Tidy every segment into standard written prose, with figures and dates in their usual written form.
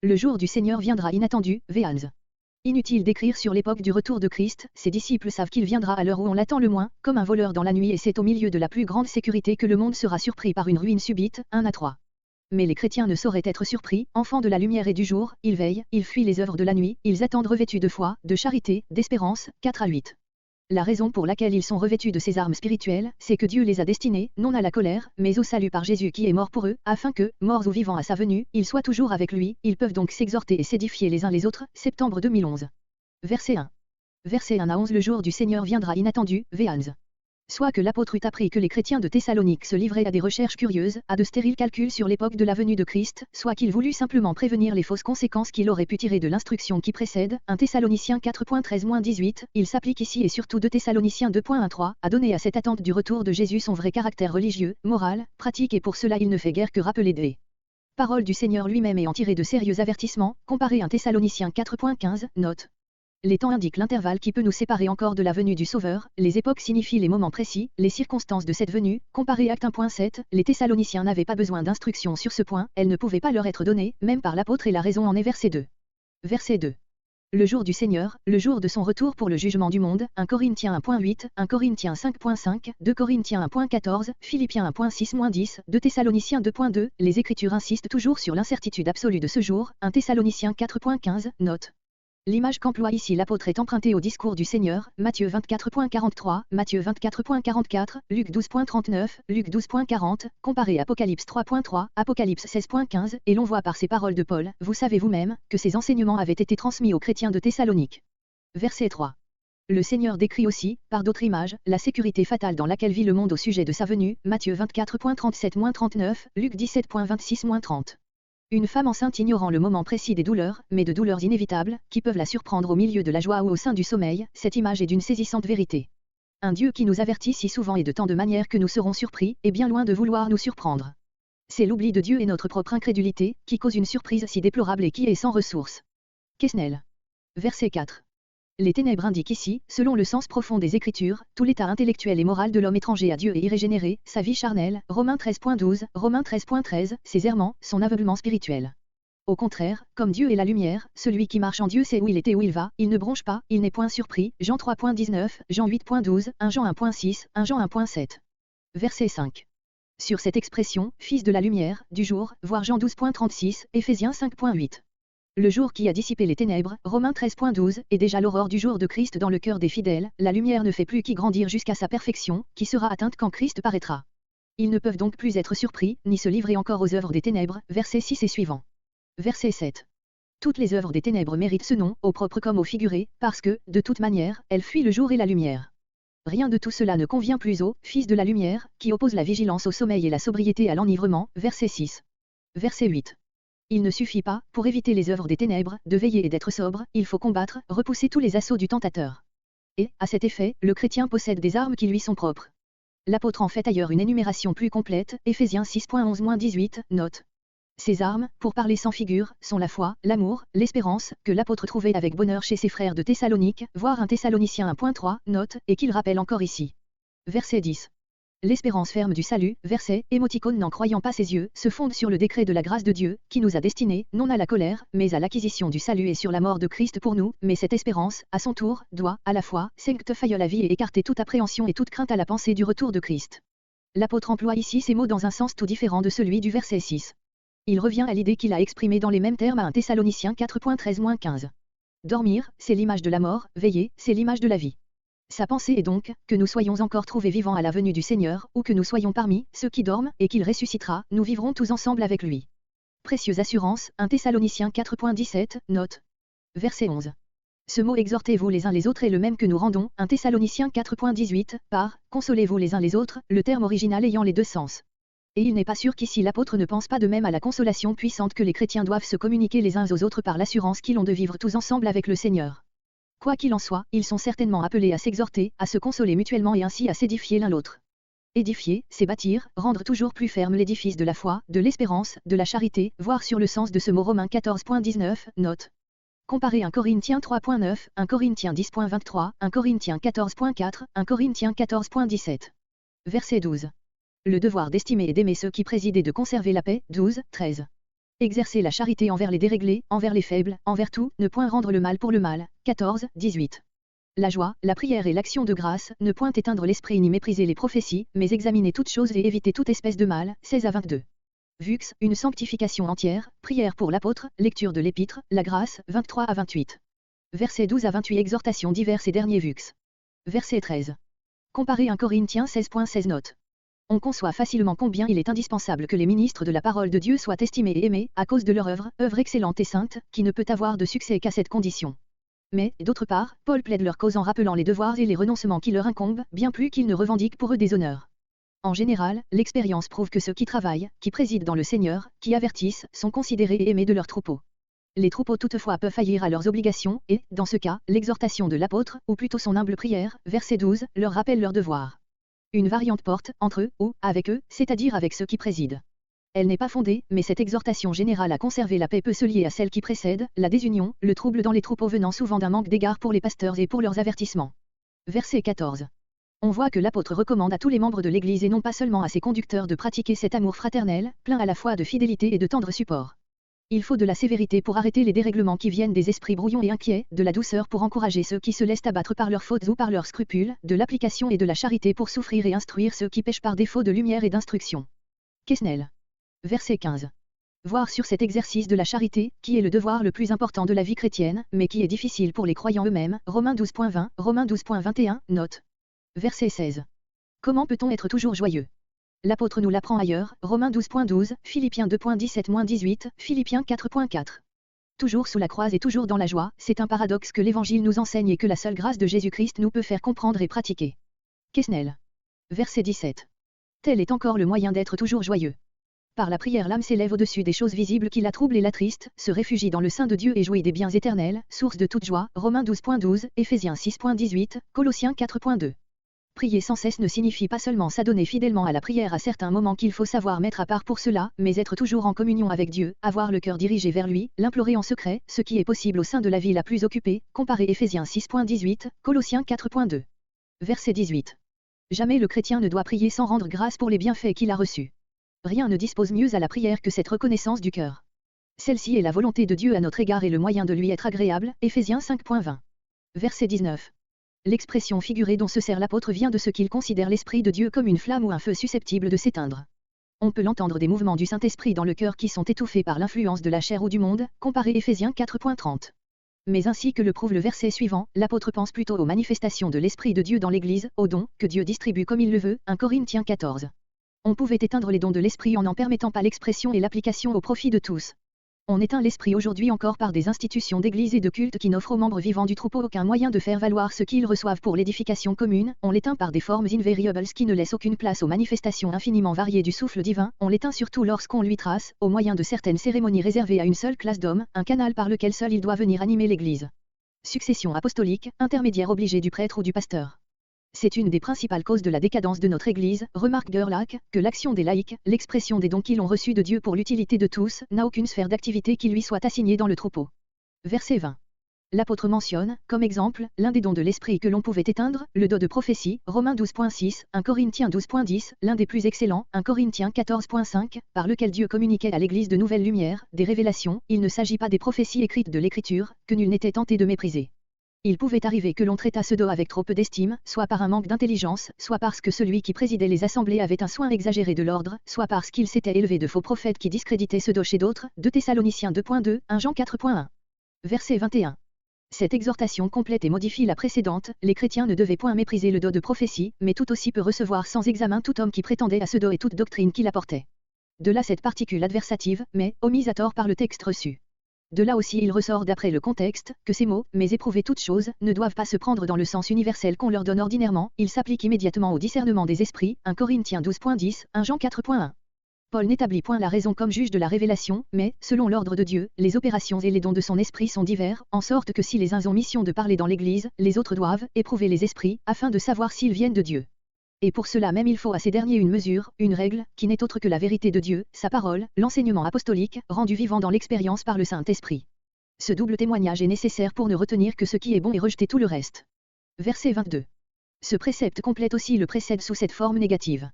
Le jour du Seigneur viendra inattendu, Véans. Inutile d'écrire sur l'époque du retour de Christ, ses disciples savent qu'il viendra à l'heure où on l'attend le moins, comme un voleur dans la nuit, et c'est au milieu de la plus grande sécurité que le monde sera surpris par une ruine subite, 1 à 3. Mais les chrétiens ne sauraient être surpris, enfants de la lumière et du jour, ils veillent, ils fuient les œuvres de la nuit, ils attendent revêtus de foi, de charité, d'espérance, 4 à 8. La raison pour laquelle ils sont revêtus de ces armes spirituelles, c'est que Dieu les a destinés, non à la colère, mais au salut par Jésus qui est mort pour eux, afin que, morts ou vivants à sa venue, ils soient toujours avec lui, ils peuvent donc s'exhorter et s'édifier les uns les autres, septembre 2011. Verset 1. Verset 1 à 11. Le jour du Seigneur viendra inattendu, Véans. Soit que l'apôtre eût appris que les chrétiens de Thessalonique se livraient à des recherches curieuses, à de stériles calculs sur l'époque de la venue de Christ, soit qu'il voulut simplement prévenir les fausses conséquences qu'il aurait pu tirer de l'instruction qui précède, 1 Thessaloniciens 4.13-18, il s'applique ici et surtout 2 Thessaloniciens 2.1-3, à donner à cette attente du retour de Jésus son vrai caractère religieux, moral, pratique, et pour cela il ne fait guère que rappeler des paroles du Seigneur lui-même et en tirer de sérieux avertissements, comparé 1 Thessaloniciens 4.15, note. Les temps indiquent l'intervalle qui peut nous séparer encore de la venue du Sauveur, les époques signifient les moments précis, les circonstances de cette venue, comparé Actes 1.7, les Thessaloniciens n'avaient pas besoin d'instructions sur ce point, elles ne pouvaient pas leur être données, même par l'apôtre, et la raison en est verset 2. Verset 2. Le jour du Seigneur, le jour de son retour pour le jugement du monde, 1 Corinthiens 1.8, 1 Corinthiens 5.5, 2 Corinthiens 1.14, Philippiens 1.6-10, 2 Thessaloniciens 2.2, les Écritures insistent toujours sur l'incertitude absolue de ce jour, 1 Thessaloniciens 4.15, note. L'image qu'emploie ici l'apôtre est empruntée au discours du Seigneur, Matthieu 24.43, Matthieu 24.44, Luc 12.39, Luc 12.40, comparé Apocalypse 3.3, Apocalypse 16.15, et l'on voit par ces paroles de Paul, vous savez vous-même, que ces enseignements avaient été transmis aux chrétiens de Thessalonique. Verset 3. Le Seigneur décrit aussi, par d'autres images, la sécurité fatale dans laquelle vit le monde au sujet de sa venue, Matthieu 24.37-39, Luc 17.26-30. Une femme enceinte ignorant le moment précis des douleurs, mais de douleurs inévitables, qui peuvent la surprendre au milieu de la joie ou au sein du sommeil, cette image est d'une saisissante vérité. Un Dieu qui nous avertit si souvent et de tant de manières que nous serons surpris, est bien loin de vouloir nous surprendre. C'est l'oubli de Dieu et notre propre incrédulité, qui cause une surprise si déplorable et qui est sans ressources. Quesnel. Verset 4. Les ténèbres indiquent ici, selon le sens profond des Écritures, tout l'état intellectuel et moral de l'homme étranger à Dieu et irrégénéré, sa vie charnelle, Romains 13.12, Romains 13.13, ses errements, son aveuglement spirituel. Au contraire, comme Dieu est la lumière, celui qui marche en Dieu sait où il est et où il va, il ne bronche pas, il n'est point surpris, Jean 3.19, Jean 8.12, 1 Jean 1.6, 1 Jean 1.7. Verset 5. Sur cette expression, fils de la lumière, du jour, voir Jean 12.36, Éphésiens 5.8. Le jour qui a dissipé les ténèbres, Romains 13.12, est déjà l'aurore du jour de Christ dans le cœur des fidèles, la lumière ne fait plus qu'y grandir jusqu'à sa perfection, qui sera atteinte quand Christ paraîtra. Ils ne peuvent donc plus être surpris, ni se livrer encore aux œuvres des ténèbres, versets 6 et suivants. Verset 7. Toutes les œuvres des ténèbres méritent ce nom, au propre comme au figuré, parce que, de toute manière, elles fuient le jour et la lumière. Rien de tout cela ne convient plus au fils de la lumière, qui oppose la vigilance au sommeil et la sobriété à l'enivrement, verset 6. Verset 8. Il ne suffit pas, pour éviter les œuvres des ténèbres, de veiller et d'être sobre, il faut combattre, repousser tous les assauts du tentateur. Et, à cet effet, le chrétien possède des armes qui lui sont propres. L'apôtre en fait ailleurs une énumération plus complète, Éphésiens 6.11-18, note. Ces armes, pour parler sans figure, sont la foi, l'amour, l'espérance, que l'apôtre trouvait avec bonheur chez ses frères de Thessalonique, voire 1 Thessaloniciens 1.3, note, et qu'il rappelle encore ici. Verset 10. L'espérance ferme du salut, verset, émoticône n'en croyant pas ses yeux, se fonde sur le décret de la grâce de Dieu, qui nous a destinés, non à la colère, mais à l'acquisition du salut et sur la mort de Christ pour nous, mais cette espérance, à son tour, doit, à la fois, sanctifier la vie et écarter toute appréhension et toute crainte à la pensée du retour de Christ. L'apôtre emploie ici ces mots dans un sens tout différent de celui du verset 6. Il revient à l'idée qu'il a exprimée dans les mêmes termes à 1 Thessaloniciens 4.13-15. Dormir, c'est l'image de la mort, veiller, c'est l'image de la vie. Sa pensée est donc, que nous soyons encore trouvés vivants à la venue du Seigneur, ou que nous soyons parmi ceux qui dorment, et qu'il ressuscitera, nous vivrons tous ensemble avec lui. Précieuse assurance, 1 Thessaloniciens 4.17, note. Verset 11. Ce mot exhortez-vous les uns les autres est le même que nous rendons, 1 Thessaloniciens 4.18, par consolez-vous les uns les autres, le terme original ayant les deux sens. Et il n'est pas sûr qu'ici l'apôtre ne pense pas de même à la consolation puissante que les chrétiens doivent se communiquer les uns aux autres par l'assurance qu'ils ont de vivre tous ensemble avec le Seigneur. Quoi qu'il en soit, ils sont certainement appelés à s'exhorter, à se consoler mutuellement et ainsi à s'édifier l'un l'autre. Édifier, c'est bâtir, rendre toujours plus ferme l'édifice de la foi, de l'espérance, de la charité, voir sur le sens de ce mot Romains 14.19, note. Comparez 1 Corinthiens 3.9, 1 Corinthiens 10.23, 1 Corinthiens 14.4, 1 Corinthiens 14.17. Verset 12. Le devoir d'estimer et d'aimer ceux qui président et de conserver la paix, 12, 13. Exercer la charité envers les déréglés, envers les faibles, envers tout, ne point rendre le mal pour le mal. 14, 18. La joie, la prière et l'action de grâce, ne point éteindre l'esprit ni mépriser les prophéties, mais examiner toutes choses et éviter toute espèce de mal. 16 à 22. Vux, une sanctification entière, prière pour l'apôtre, lecture de l'épître, la grâce. 23 à 28. Versets 12 à 28. Exhortation divers et derniers Vux. Verset 13. Comparez 1 Corinthiens 16.16 notes. On conçoit facilement combien il est indispensable que les ministres de la parole de Dieu soient estimés et aimés, à cause de leur œuvre excellente et sainte, qui ne peut avoir de succès qu'à cette condition. Mais, d'autre part, Paul plaide leur cause en rappelant les devoirs et les renoncements qui leur incombent, bien plus qu'ils ne revendiquent pour eux des honneurs. En général, l'expérience prouve que ceux qui travaillent, qui président dans le Seigneur, qui avertissent, sont considérés et aimés de leurs troupeaux. Les troupeaux toutefois peuvent faillir à leurs obligations, et, dans ce cas, l'exhortation de l'apôtre, ou plutôt son humble prière, verset 12, leur rappelle leurs devoirs. Une variante porte, entre eux, ou, avec eux, c'est-à-dire avec ceux qui président. Elle n'est pas fondée, mais cette exhortation générale à conserver la paix peut se lier à celle qui précède, la désunion, le trouble dans les troupeaux venant souvent d'un manque d'égard pour les pasteurs et pour leurs avertissements. Verset 14. On voit que l'apôtre recommande à tous les membres de l'Église et non pas seulement à ses conducteurs de pratiquer cet amour fraternel, plein à la fois de fidélité et de tendre support. Il faut de la sévérité pour arrêter les dérèglements qui viennent des esprits brouillons et inquiets, de la douceur pour encourager ceux qui se laissent abattre par leurs fautes ou par leurs scrupules, de l'application et de la charité pour souffrir et instruire ceux qui pêchent par défaut de lumière et d'instruction. Quesnel. Verset 15. Voir sur cet exercice de la charité, qui est le devoir le plus important de la vie chrétienne, mais qui est difficile pour les croyants eux-mêmes, Romains 12.20, Romains 12.21, note. Verset 16. Comment peut-on être toujours joyeux? L'apôtre nous l'apprend ailleurs, Romains 12.12, Philippiens 2.17-18, Philippiens 4.4. Toujours sous la croix et toujours dans la joie, c'est un paradoxe que l'Évangile nous enseigne et que la seule grâce de Jésus-Christ nous peut faire comprendre et pratiquer. Quesnel. Verset 17. Tel est encore le moyen d'être toujours joyeux. Par la prière l'âme s'élève au-dessus des choses visibles qui la troublent et l'attristent, se réfugie dans le sein de Dieu et jouit des biens éternels, source de toute joie, Romains 12.12, Éphésiens 6.18, Colossiens 4.2. Prier sans cesse ne signifie pas seulement s'adonner fidèlement à la prière à certains moments qu'il faut savoir mettre à part pour cela, mais être toujours en communion avec Dieu, avoir le cœur dirigé vers lui, l'implorer en secret, ce qui est possible au sein de la vie la plus occupée, comparez Éphésiens 6.18, Colossiens 4.2. Verset 18. Jamais le chrétien ne doit prier sans rendre grâce pour les bienfaits qu'il a reçus. Rien ne dispose mieux à la prière que cette reconnaissance du cœur. Celle-ci est la volonté de Dieu à notre égard et le moyen de lui être agréable, Éphésiens 5.20. Verset 19. L'expression figurée dont se sert l'apôtre vient de ce qu'il considère l'Esprit de Dieu comme une flamme ou un feu susceptible de s'éteindre. On peut l'entendre des mouvements du Saint-Esprit dans le cœur qui sont étouffés par l'influence de la chair ou du monde, comparez Éphésiens 4.30. Mais ainsi que le prouve le verset suivant, l'apôtre pense plutôt aux manifestations de l'Esprit de Dieu dans l'Église, aux dons, que Dieu distribue comme il le veut, 1 Corinthiens 14. On pouvait éteindre les dons de l'Esprit en n'en permettant pas l'expression et l'application au profit de tous. On éteint l'esprit aujourd'hui encore par des institutions d'église et de culte qui n'offrent aux membres vivants du troupeau aucun moyen de faire valoir ce qu'ils reçoivent pour l'édification commune, on l'éteint par des formes invariables qui ne laissent aucune place aux manifestations infiniment variées du souffle divin, on l'éteint surtout lorsqu'on lui trace, au moyen de certaines cérémonies réservées à une seule classe d'hommes, un canal par lequel seul il doit venir animer l'Église. Succession apostolique, intermédiaire obligé du prêtre ou du pasteur. C'est une des principales causes de la décadence de notre Église, remarque Gerlach, que l'action des laïcs, l'expression des dons qu'ils ont reçus de Dieu pour l'utilité de tous, n'a aucune sphère d'activité qui lui soit assignée dans le troupeau. Verset 20. L'apôtre mentionne, comme exemple, l'un des dons de l'Esprit que l'on pouvait éteindre, le don de prophétie, Romains 12.6, 1 Corinthiens 12.10, l'un des plus excellents, 1 Corinthiens 14.5, par lequel Dieu communiquait à l'Église de nouvelles lumières, des révélations, il ne s'agit pas des prophéties écrites de l'Écriture, que nul n'était tenté de mépriser. Il pouvait arriver que l'on traitât ce don avec trop peu d'estime, soit par un manque d'intelligence, soit parce que celui qui présidait les assemblées avait un soin exagéré de l'ordre, soit parce qu'il s'était élevé de faux prophètes qui discréditaient ce don chez d'autres, 2 Thessaloniciens 2.2, 1 Jean 4.1. Verset 21. Cette exhortation complète et modifie la précédente, les chrétiens ne devaient point mépriser le don de prophétie, mais tout aussi peu recevoir sans examen tout homme qui prétendait à ce don et toute doctrine qui l'apportait. De là cette particule adversative, mais, omise à tort par le texte reçu. De là aussi il ressort d'après le contexte, que ces mots, mais éprouver toutes choses, ne doivent pas se prendre dans le sens universel qu'on leur donne ordinairement, ils s'appliquent immédiatement au discernement des esprits, 1 Corinthiens 12.10, 1 Jean 4.1. Paul n'établit point la raison comme juge de la révélation, mais, selon l'ordre de Dieu, les opérations et les dons de son esprit sont divers, en sorte que si les uns ont mission de parler dans l'Église, les autres doivent éprouver les esprits, afin de savoir s'ils viennent de Dieu. Et pour cela même il faut à ces derniers une mesure, une règle, qui n'est autre que la vérité de Dieu, sa parole, l'enseignement apostolique, rendu vivant dans l'expérience par le Saint-Esprit. Ce double témoignage est nécessaire pour ne retenir que ce qui est bon et rejeter tout le reste. Verset 22. Ce précepte complète aussi le précède sous cette forme négative.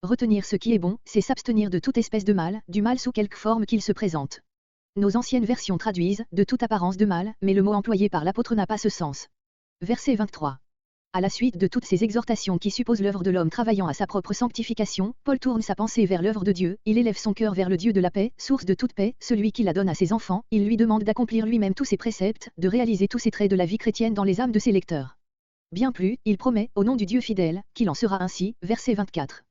Retenir ce qui est bon, c'est s'abstenir de toute espèce de mal, du mal sous quelque forme qu'il se présente. nos anciennes versions traduisent « de toute apparence de mal », mais le mot employé par l'apôtre n'a pas ce sens. Verset 23. À la suite de toutes ces exhortations qui supposent l'œuvre de l'homme travaillant à sa propre sanctification, Paul tourne sa pensée vers l'œuvre de Dieu, il élève son cœur vers le Dieu de la paix, source de toute paix, celui qui la donne à ses enfants, il lui demande d'accomplir lui-même tous ses préceptes, de réaliser tous ses traits de la vie chrétienne dans les âmes de ses lecteurs. Bien plus, il promet, au nom du Dieu fidèle, qu'il en sera ainsi, verset 24.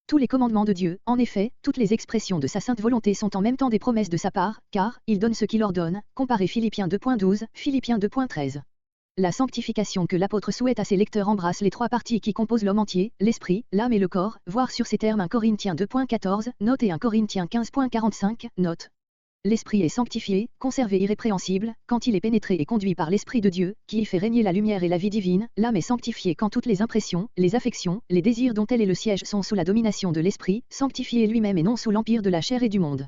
Tous les commandements de Dieu, en effet, toutes les expressions de sa sainte volonté sont en même temps des promesses de sa part, car, il donne ce qu'il ordonne, comparez Philippiens 2.12, Philippiens 2.13. La sanctification que l'apôtre souhaite à ses lecteurs embrasse les trois parties qui composent l'homme entier, l'esprit, l'âme et le corps, voir sur ces termes 1 Corinthiens 2.14, note et 1 Corinthiens 15.45, note. L'esprit est sanctifié, conservé irrépréhensible, quand il est pénétré et conduit par l'Esprit de Dieu, qui y fait régner la lumière et la vie divine, l'âme est sanctifiée quand toutes les impressions, les affections, les désirs dont elle est le siège sont sous la domination de l'Esprit, sanctifié lui-même et non sous l'empire de la chair et du monde.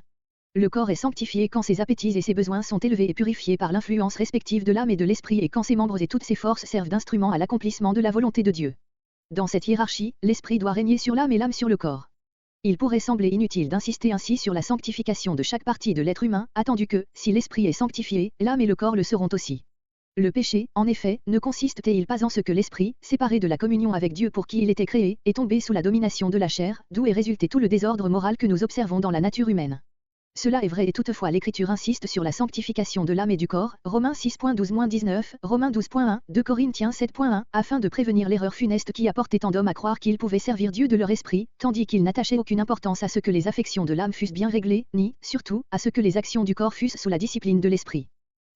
Le corps est sanctifié quand ses appétits et ses besoins sont élevés et purifiés par l'influence respective de l'âme et de l'esprit et quand ses membres et toutes ses forces servent d'instruments à l'accomplissement de la volonté de Dieu. Dans cette hiérarchie, l'esprit doit régner sur l'âme et l'âme sur le corps. Il pourrait sembler inutile d'insister ainsi sur la sanctification de chaque partie de l'être humain, attendu que, si l'esprit est sanctifié, l'âme et le corps le seront aussi. Le péché, en effet, ne consiste-t-il pas en ce que l'esprit, séparé de la communion avec Dieu pour qui il était créé, est tombé sous la domination de la chair, d'où est résulté tout le désordre moral que nous observons dans la nature humaine. Cela est vrai et toutefois l'Écriture insiste sur la sanctification de l'âme et du corps, Romains 6.12-19, Romains 12.1, 2 Corinthiens 7.1, afin de prévenir l'erreur funeste qui a porté tant d'hommes à croire qu'ils pouvaient servir Dieu de leur esprit, tandis qu'ils n'attachaient aucune importance à ce que les affections de l'âme fussent bien réglées, ni, surtout, à ce que les actions du corps fussent sous la discipline de l'esprit.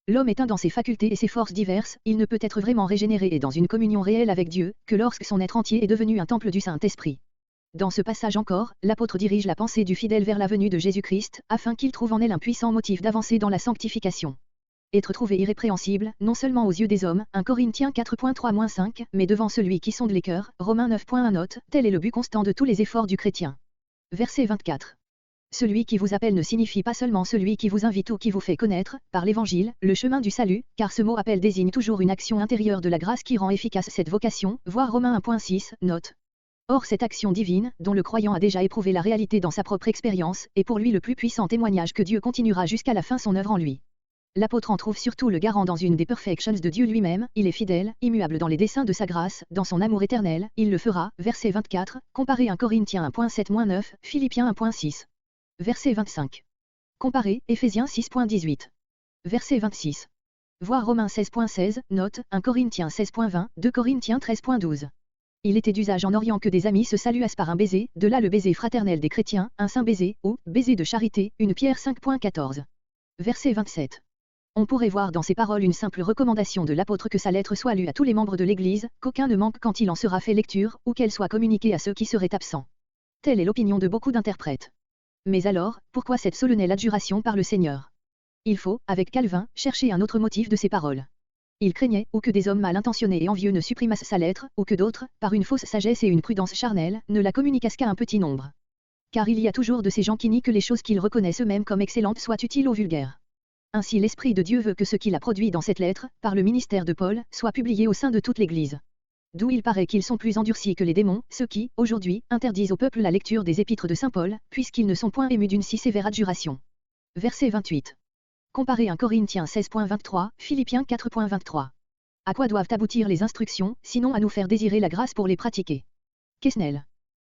L'homme éteint dans ses facultés et ses forces diverses, il ne peut être vraiment régénéré et dans une communion réelle avec Dieu, que lorsque son être entier est devenu un temple du Saint-Esprit. Dans ce passage encore, l'apôtre dirige la pensée du fidèle vers la venue de Jésus-Christ, afin qu'il trouve en elle un puissant motif d'avancer dans la sanctification. Être trouvé irrépréhensible, non seulement aux yeux des hommes, 1 Corinthiens 4.3-5, mais devant celui qui sonde les cœurs, Romains 9.1 note, tel est le but constant de tous les efforts du chrétien. Verset 24. Celui qui vous appelle ne signifie pas seulement celui qui vous invite ou qui vous fait connaître, par l'Évangile, le chemin du salut, car ce mot appel désigne toujours une action intérieure de la grâce qui rend efficace cette vocation, voir Romains 1.6, note. Or cette action divine, dont le croyant a déjà éprouvé la réalité dans sa propre expérience, est pour lui le plus puissant témoignage que Dieu continuera jusqu'à la fin son œuvre en lui. L'apôtre en trouve surtout le garant dans une des perfections de Dieu lui-même, il est fidèle, immuable dans les desseins de sa grâce, dans son amour éternel, il le fera, verset 24, comparez 1 Corinthiens 1.7-9, Philippiens 1.6. Verset 25. Comparez, Éphésiens 6.18. Verset 26. Voir Romains 16.16, note, 1 Corinthiens 16.20, 2 Corinthiens 13.12. Il était d'usage en Orient que des amis se saluassent par un baiser, de là le baiser fraternel des chrétiens, un saint baiser, ou baiser de charité, 1 Pierre 5.14. Verset 27. On pourrait voir dans ces paroles une simple recommandation de l'apôtre que sa lettre soit lue à tous les membres de l'Église, qu'aucun ne manque quand il en sera fait lecture, ou qu'elle soit communiquée à ceux qui seraient absents. Telle est l'opinion de beaucoup d'interprètes. Mais alors, pourquoi cette solennelle adjuration par le Seigneur? Il faut, avec Calvin, chercher un autre motif de ces paroles. Il craignait, ou que des hommes mal intentionnés et envieux ne supprimassent sa lettre, ou que d'autres, par une fausse sagesse et une prudence charnelle, ne la communiquassent qu'à un petit nombre. Car il y a toujours de ces gens qui nient que les choses qu'ils reconnaissent eux-mêmes comme excellentes soient utiles aux vulgaires. Ainsi l'Esprit de Dieu veut que ce qu'il a produit dans cette lettre, par le ministère de Paul, soit publié au sein de toute l'Église. D'où il paraît qu'ils sont plus endurcis que les démons, ceux qui, aujourd'hui, interdisent au peuple la lecture des épîtres de saint Paul, puisqu'ils ne sont point émus d'une si sévère adjuration. Verset 28. Comparez 1 Corinthiens 16.23, Philippiens 4.23. À quoi doivent aboutir les instructions, sinon à nous faire désirer la grâce pour les pratiquer? Quesnel.